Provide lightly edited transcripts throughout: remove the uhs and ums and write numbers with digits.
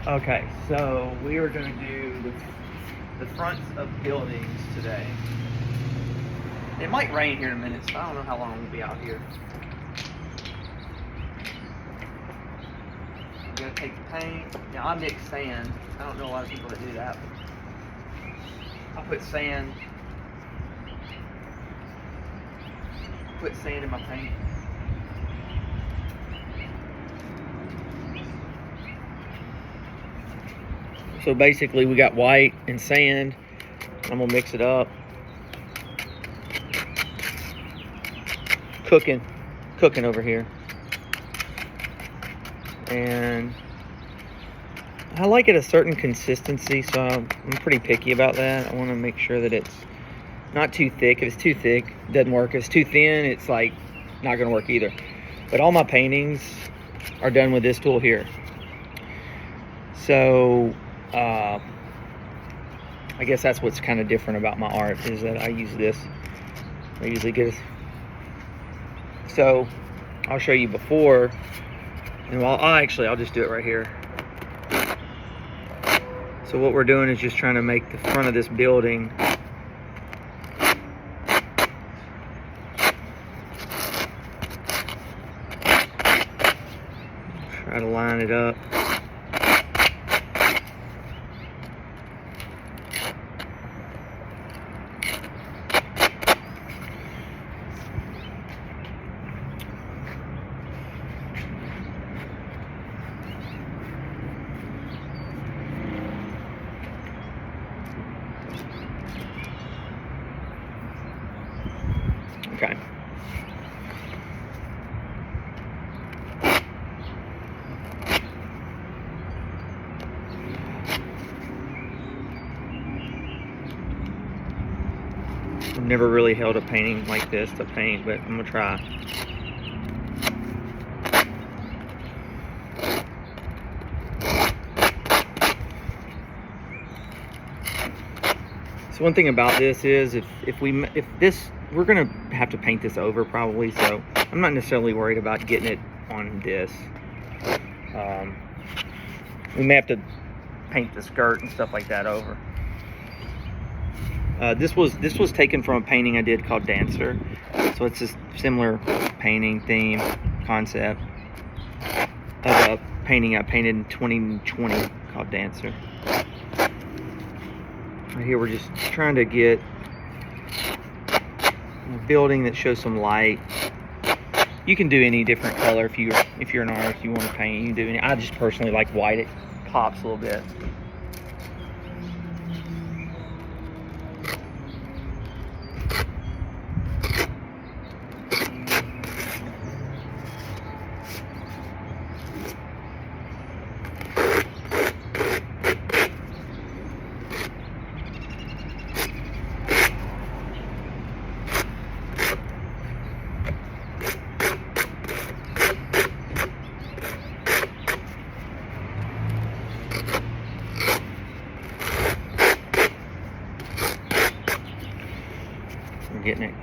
Okay, so we are going to do the fronts of buildings today. It might rain here in a minute, so I don't know how long we'll be out here. I'm going to take the paint. Now, I mix sand. I don't know a lot of people that do that. I put sand in my paint. So basically we got white and sand. I'm gonna mix it up. Cooking over here. And I like it a certain consistency, so I'm pretty picky about that. I wanna make sure that it's not too thick. If it's too thick, it doesn't work. If it's too thin, it's like not gonna work either. But all my paintings are done with this tool here. So I guess that's what's kind of different about my art, is that I use this. I usually get it. So I'll show you before, and I'll just do it right here. So what we're doing is just trying to make the front of this building try to line it up. Okay. I've never really held a painting like this to paint, but I'm gonna try. So one thing about this is if we're gonna have to paint this over probably, so I'm not necessarily worried about getting it on this. We may have to paint the skirt and stuff like that over. This was taken from a painting I did called Dancer, so it's a similar painting theme concept of a painting I painted in 2020 called Dancer. Right here we're just trying to get a building that shows some light. You can do any different color if you're an artist, you want to paint. You can do any. I just personally like white. It pops a little bit. I'm getting it.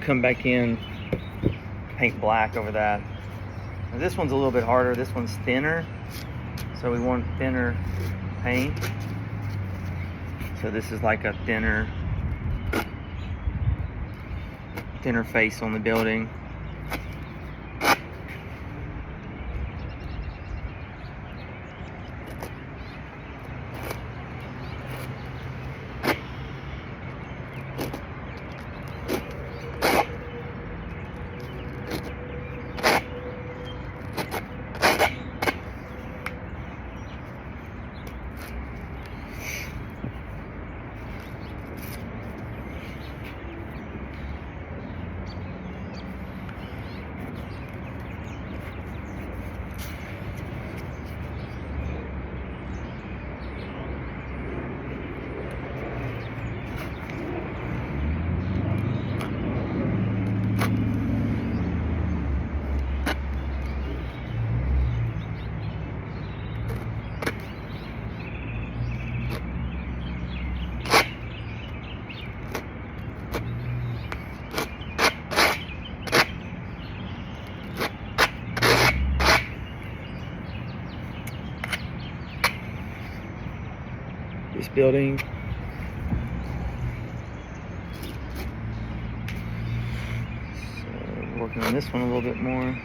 Come back in, paint black over that. Now this one's a little bit harder. This one's thinner, so we want thinner paint. So this is like a thinner face on the building. building. So working on this one a little bit more.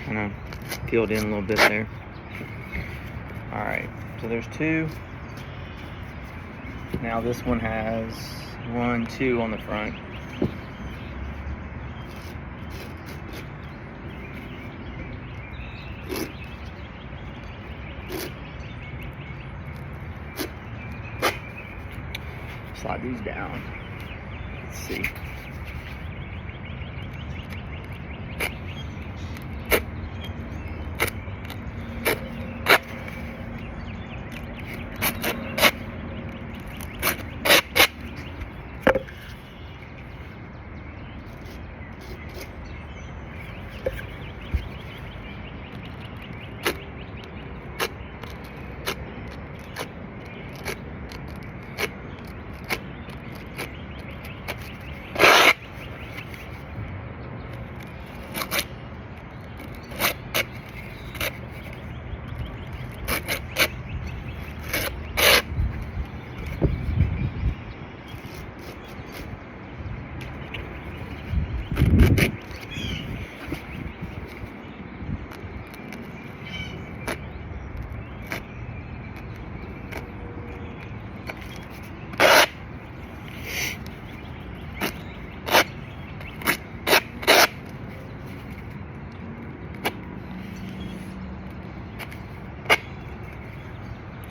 Kind of filled in a little bit there. All right, so there's 2. Now this one has 1, 2 on the front. Slide these down. Let's see.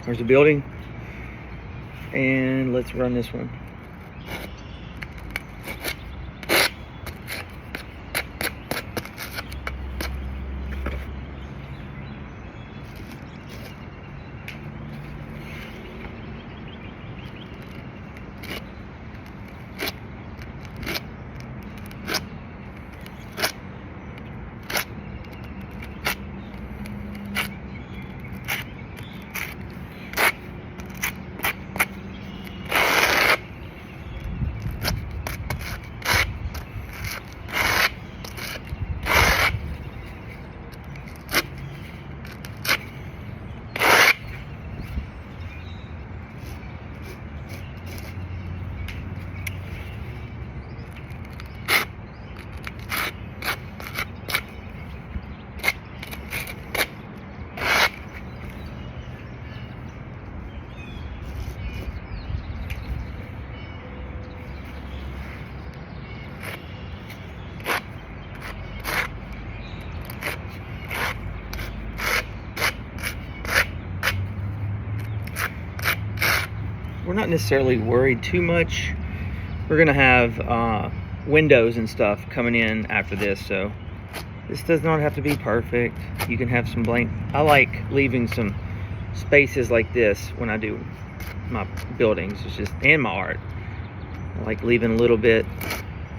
There's the building, and let's run this one. We're not necessarily worried too much. We're gonna have windows and stuff coming in after this, so this does not have to be perfect. You can have some blank. I like leaving some spaces like this when I do my buildings. It's just, and my art. I like leaving a little bit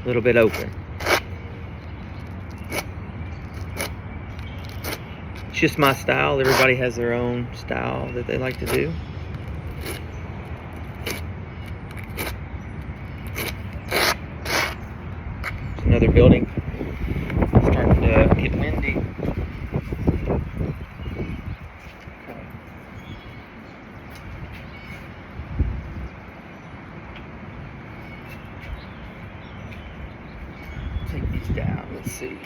open. It's just my style. Everybody has their own style that they like to do. Another building. It's starting to get windy. Okay. Take these down. Let's see.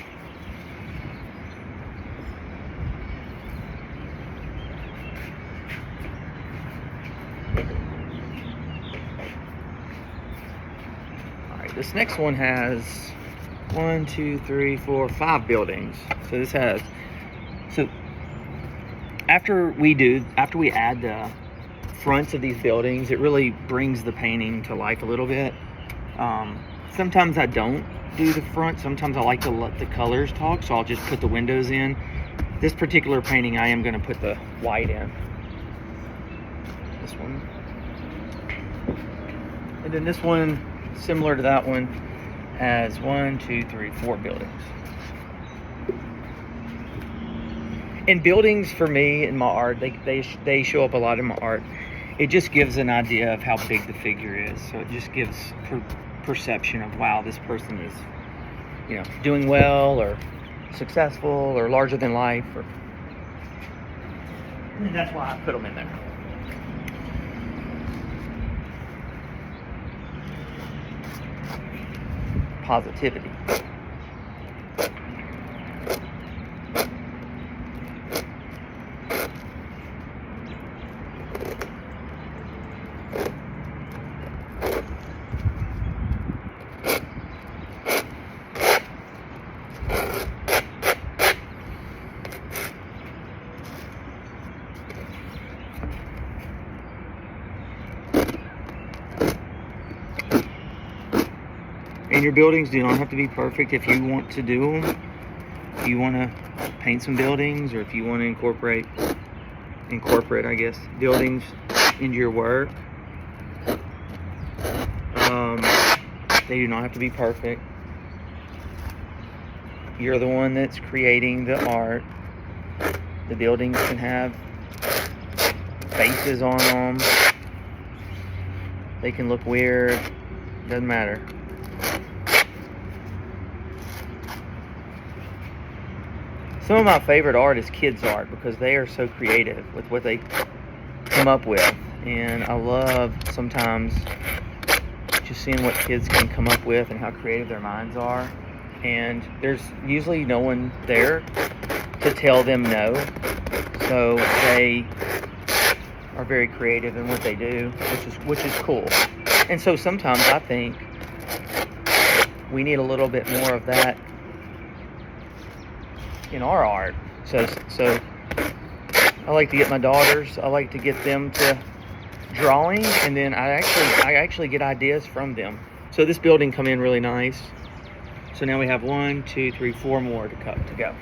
All right. This next one has 1, 2, 3, 4, 5 buildings. So this has, so after we add the fronts of these buildings, it really brings the painting to life a little bit. Sometimes I don't do the front. Sometimes I like to let the colors talk, so I'll just put the windows in. This particular painting, I am going to put the white in. This one. And then this one, similar to that one, has 1, 2, 3, 4 buildings. And buildings, for me, in my art, they show up a lot in my art. It just gives an idea of how big the figure is. So it just gives perception of, wow, this person is, you know, doing well or successful or larger than life. And that's why I put them in there. Positivity. And your buildings do not have to be perfect. If you want to do them, if you want to paint some buildings, or if you want to incorporate, I guess, buildings into your work, they do not have to be perfect. You're the one that's creating the art. The buildings can have faces on them. They can look weird. Doesn't matter. Some of my favorite art is kids' art because they are so creative with what they come up with. And I love sometimes just seeing what kids can come up with and how creative their minds are. And there's usually no one there to tell them no. So they are very creative in what they do, which is cool. And so sometimes I think we need a little bit more of that in our art. So I like to get my daughters, I like to get them to drawing, and then I actually get ideas from them. So this building come in really nice. So now we have 1, 2, 3, 4 more to go.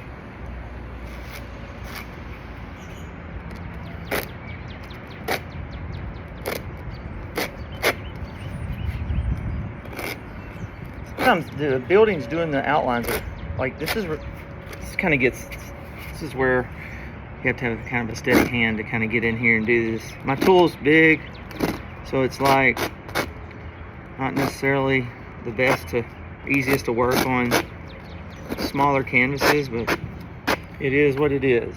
Sometimes the buildings doing the outlines are like, this is where you have to have kind of a steady hand to kind of get in here and do this. My tool's big, so it's like not necessarily the easiest to work on smaller canvases, but it is what it is.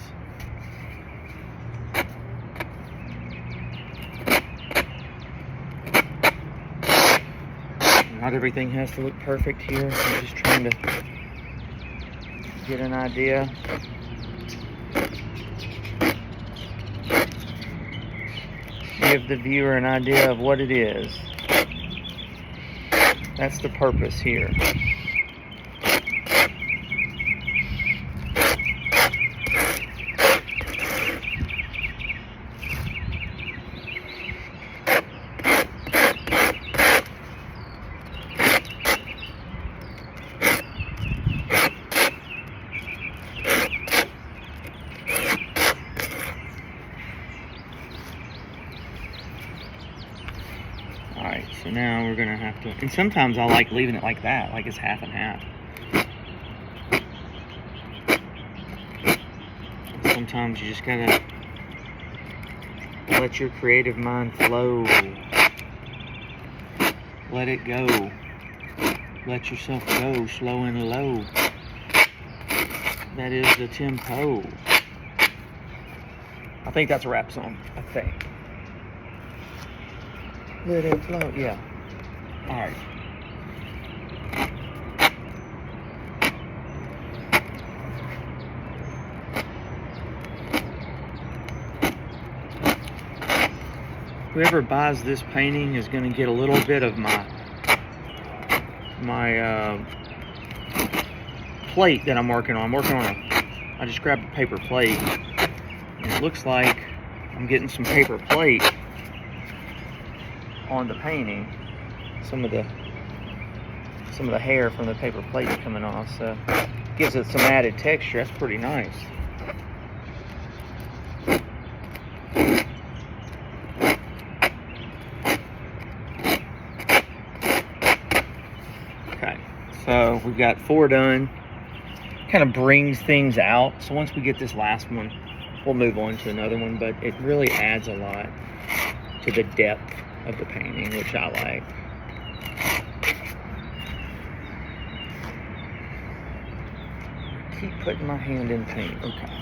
Not everything has to look perfect here. I'm just trying to get an idea. Give the viewer an idea of what it is. That's the purpose here. Alright, so now we're going to have to... And sometimes I like leaving it like that, like it's half and half. Sometimes you just gotta let your creative mind flow. Let it go. Let yourself go, slow and low. That is the tempo. I think that's a rap song, I think. Let it flow, yeah. Alright. Whoever buys this painting is going to get a little bit of my plate that I'm working on. I just grabbed a paper plate, and it looks like I'm getting some paper plate on the painting. Some of the some of the hair from the paper plate coming off, so gives it some added texture. That's pretty nice. Okay, so we've got 4 done. Kind of brings things out. So once we get this last one, we'll move on to another one, but it really adds a lot to the depth of the painting, which I like. Keep putting my hand in paint. Okay.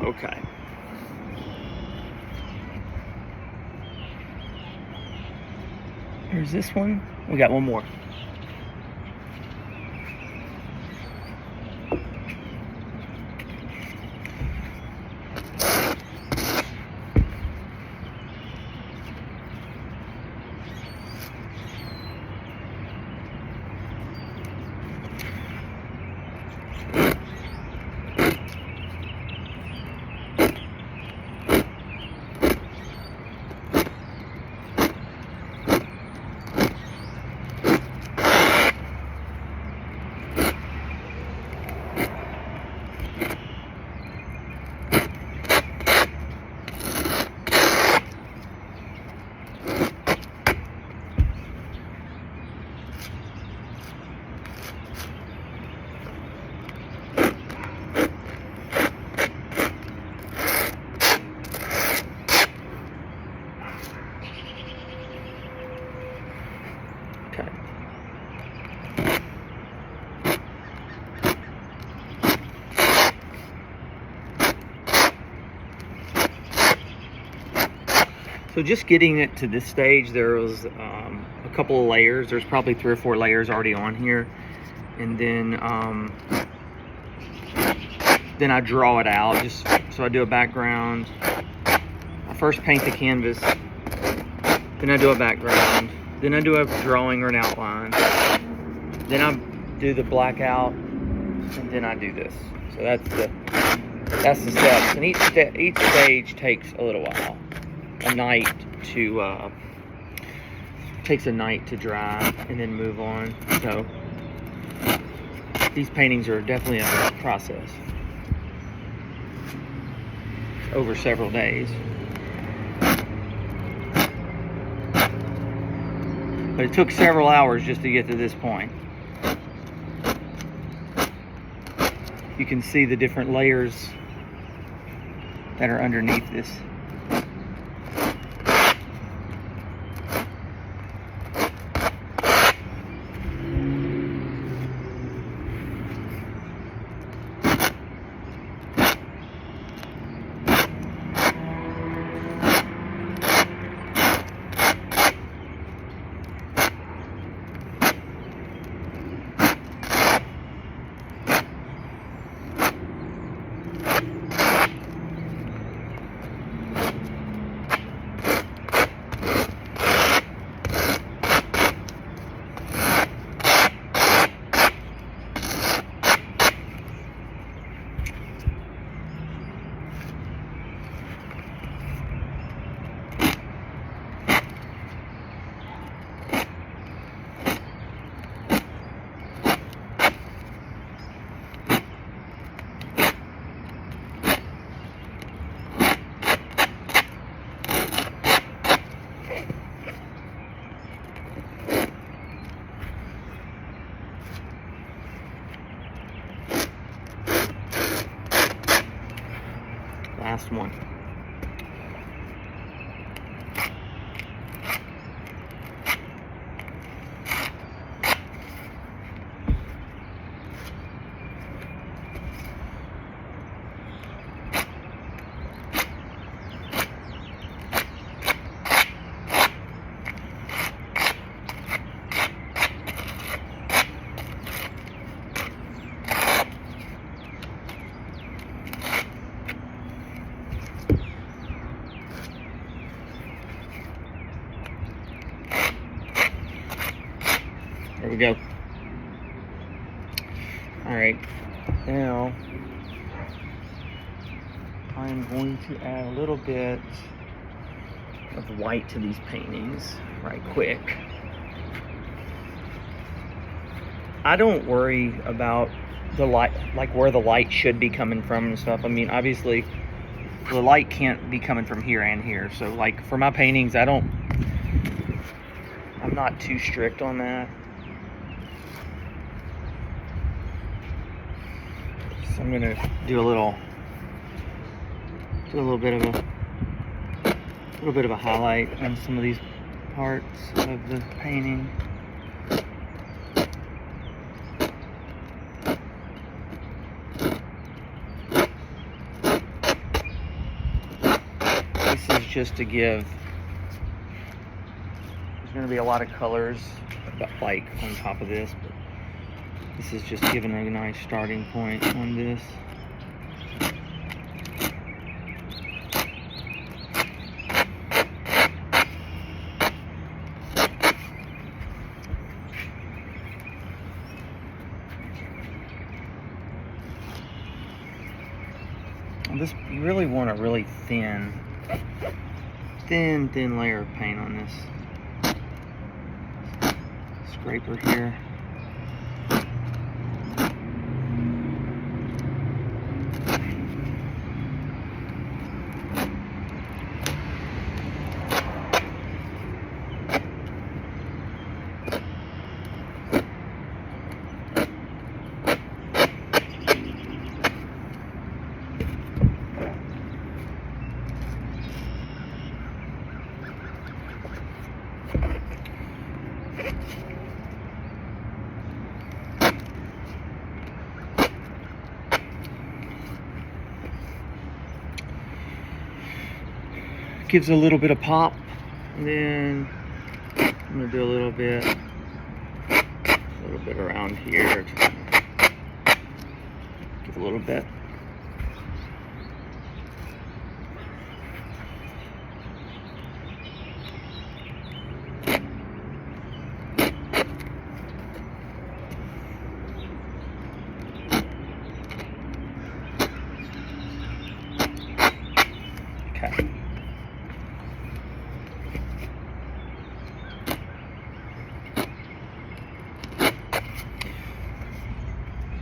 Okay. Here's this one. We got one more. Okay. So just getting it to this stage, there was a couple of layers. There's probably 3 or 4 layers already on here. And then I draw it out. Just so I do a background. I first paint the canvas. Then I do a background. Then I do a drawing or an outline. Then I do the blackout, and then I do this. So that's the steps. And each stage takes a little while. Takes a night to dry and then move on. So these paintings are definitely a process over several days. But it took several hours just to get to this point. You can see the different layers that are underneath this. Last one. There we go. All right, now I'm going to add a little bit of white to these paintings right quick. I don't worry about the light, like where the light should be coming from and stuff. I mean, obviously the light can't be coming from here and here. So like for my paintings, I'm not too strict on that. So I'm gonna do a little bit of a highlight on some of these parts of the painting. This is just to give, there's going to be a lot of colors like on top of this, but this is just giving a nice starting point on this. You really want a really thin layer of paint on this scraper here. Gives a little bit of pop, and then I'm gonna do a little bit around here to give a little bit. Okay.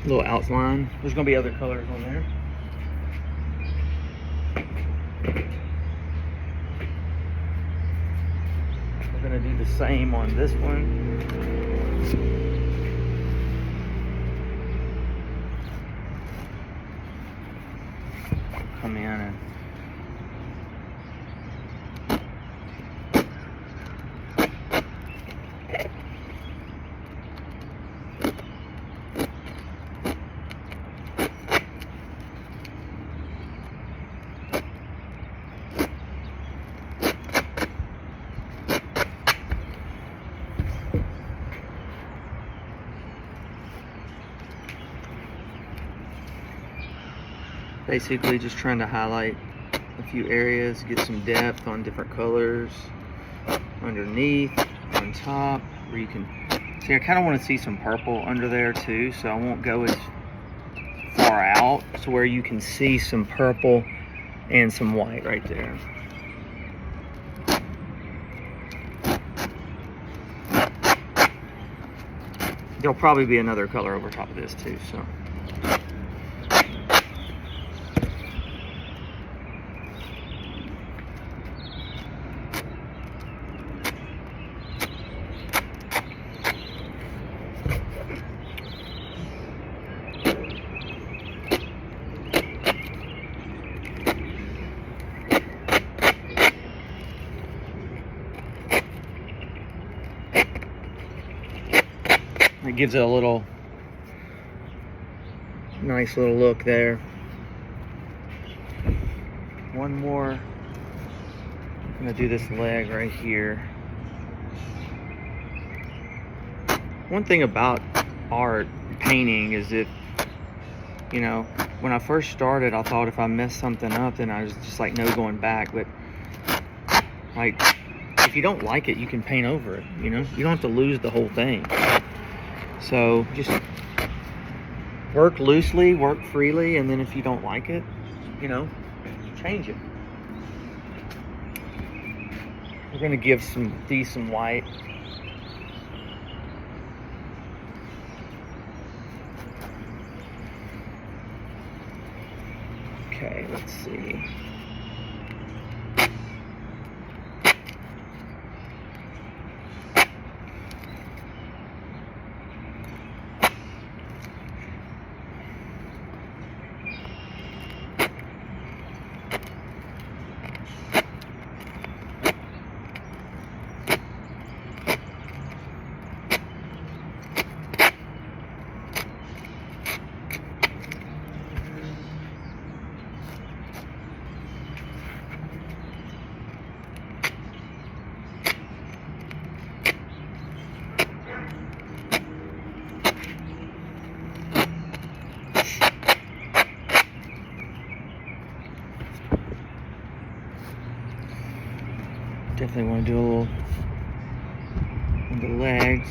Little outline. There's gonna be other colors on there. We're gonna do the same on this one. Come in and basically just trying to highlight a few areas, get some depth on different colors underneath, on top, where you can see. I kind of want to see some purple under there too, so I won't go as far out, so where you can see some purple and some white right there. There'll probably be another color over top of this too, so. It gives it a little nice little look there. One more. I'm gonna do this leg right here. One thing about art, painting, is if, you know, when I first started, I thought if I messed something up, then I was just like, no going back. But like, if you don't like it, you can paint over it, you know? You don't have to lose the whole thing. So just work loosely, work freely, and then if you don't like it, you know, change it. We're gonna give these some white. Okay, let's see. Definitely want to do a little on the legs.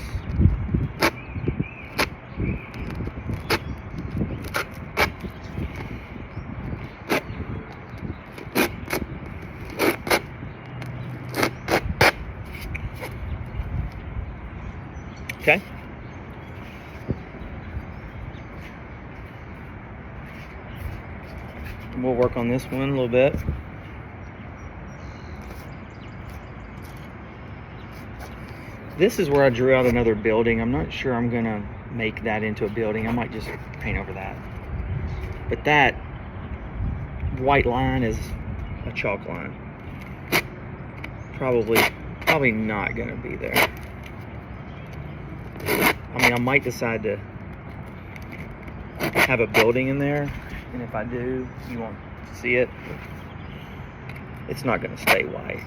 Okay. We'll work on this one a little bit. This is where I drew out another building. I'm not sure I'm gonna make that into a building. I might just paint over that. But that white line is a chalk line. Probably not gonna be there. I mean, I might decide to have a building in there, and if I do, you won't see it. It's not gonna stay white.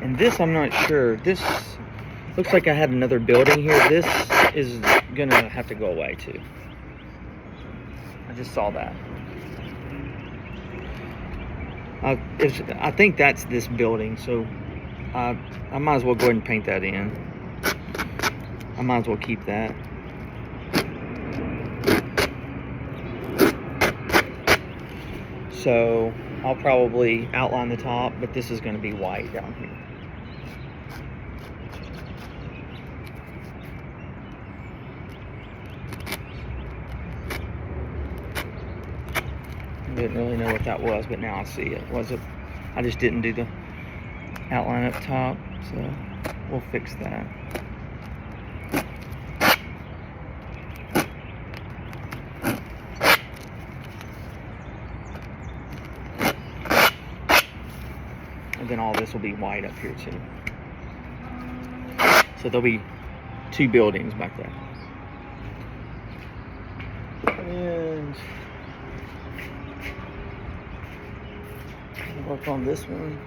And this, I'm not sure. This looks like I had another building here. This is gonna have to go away too. I just saw that. I think that's this building, so I might as well go ahead and paint that in. I might as well keep that. So I'll probably outline the top, but this is going to be white down here. Didn't really know what that was, but now I see it. I just didn't do the outline up top, so we'll fix that. And then all this will be white up here too. So there'll be two buildings back there. And work on this one.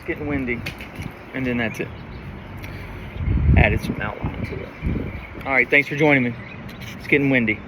getting windy. And then that's it. Added some outline to it. All right, thanks for joining me. It's getting windy.